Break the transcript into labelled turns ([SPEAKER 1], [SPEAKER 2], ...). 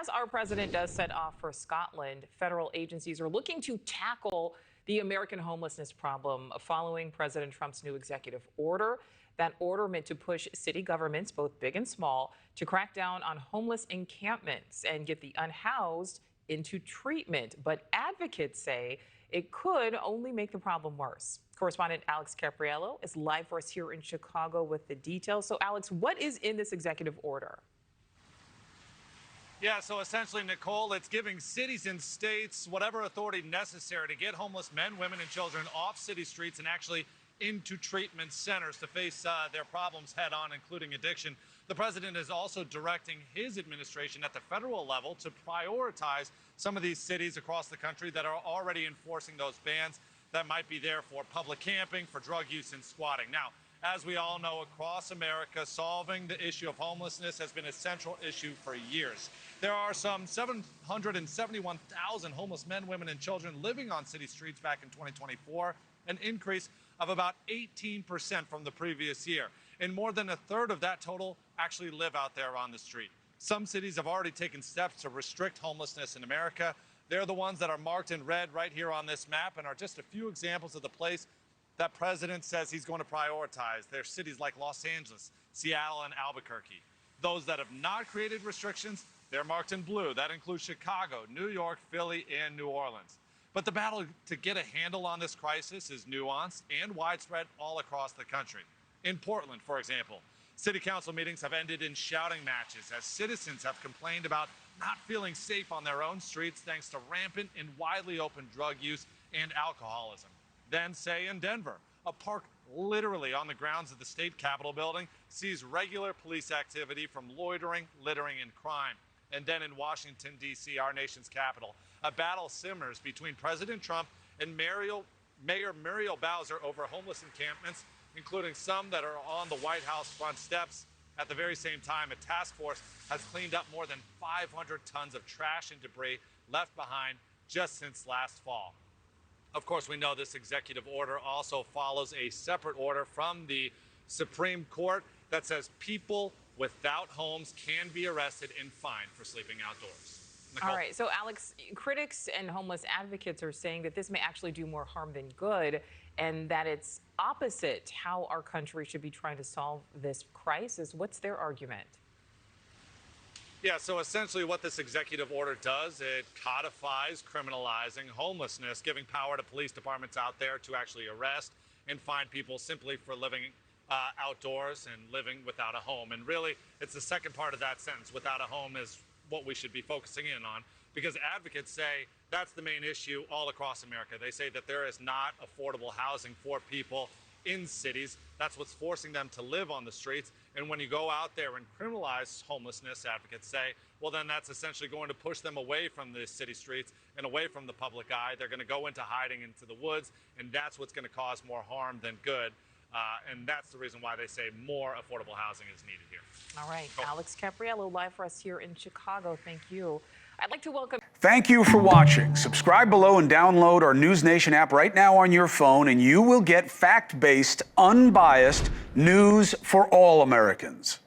[SPEAKER 1] as our president does set off for Scotland, federal agencies are looking to tackle the American homelessness problem following President Trump's new executive order. That order meant to push city governments, both big and small, to crack down on homeless encampments and get the unhoused into treatment. But advocates say it could only make the problem worse. Correspondent Alex Caprariello is live for us here in Chicago with the details. So, Alex, what is in this executive order?
[SPEAKER 2] Yeah, so essentially, Nicole, it's giving cities and states whatever authority necessary to get homeless men, women, and children off city streets and actually into treatment centers to face their problems head on, including addiction. The president is also directing his administration at the federal level to prioritize some of these cities across the country that are already enforcing those bans that might be there for public camping, for drug use, and squatting. Now, as we all know, across America, solving the issue of homelessness has been a central issue for years. There are some 771,000 homeless men, women, and children living on city streets back in 2024, an increase of about 18% from the previous year. And more than a third of that total actually live out there on the street. Some cities have already taken steps to restrict homelessness in America. They're the ones that are marked in red right here on this map and are just a few examples of the place that president says he's going to prioritize. They're cities like Los Angeles, Seattle, and Albuquerque. Those that have not created restrictions, they're marked in blue. That includes Chicago, New York, Philly, and New Orleans. But the battle to get a handle on this crisis is nuanced and widespread all across the country. In Portland, for example, city council meetings have ended in shouting matches as citizens have complained about not feeling safe on their own streets thanks to rampant and widely open drug use and alcoholism. Then, say, in Denver, a park literally on the grounds of the state capitol building sees regular police activity from loitering, littering, and crime. And then in Washington, D.C., our nation's capital, a battle simmers between President Trump and Mayor Muriel Bowser over homeless encampments, including some that are on the White House front steps. At the very same time, a task force has cleaned up more than 500 tons of trash and debris left behind just since last fall. Of course, we know this executive order also follows a separate order from the Supreme Court that says people without homes can be arrested and fined for sleeping outdoors. Nicole?
[SPEAKER 1] All right. So, Alex, critics and homeless advocates are saying that this may actually do more harm than good and that it's opposite how our country should be trying to solve this crisis. What's their argument?
[SPEAKER 2] Yeah, so essentially what this executive order does, it codifies criminalizing homelessness, giving power to police departments out there to actually arrest and fine people simply for living outdoors and living without a home. And really, it's the second part of that sentence, without a home, is what we should be focusing in on, because advocates say that's the main issue all across America. They say that there is not affordable housing for people in cities. That's what's forcing them to live on the streets. And when you go out there and criminalize homelessness, advocates say, well, then that's essentially going to push them away from the city streets and away from the public eye. They're going to go into hiding into the woods, and that's what's going to cause more harm than good. And that's the reason why they say more affordable housing is needed here.
[SPEAKER 1] All right. Alex Caprariello, live for us here in Chicago. Thank you. I'd like to welcome.
[SPEAKER 3] Thank you for watching. Subscribe below and download our NewsNation app right now on your phone, and you will get fact-based, unbiased news for all Americans.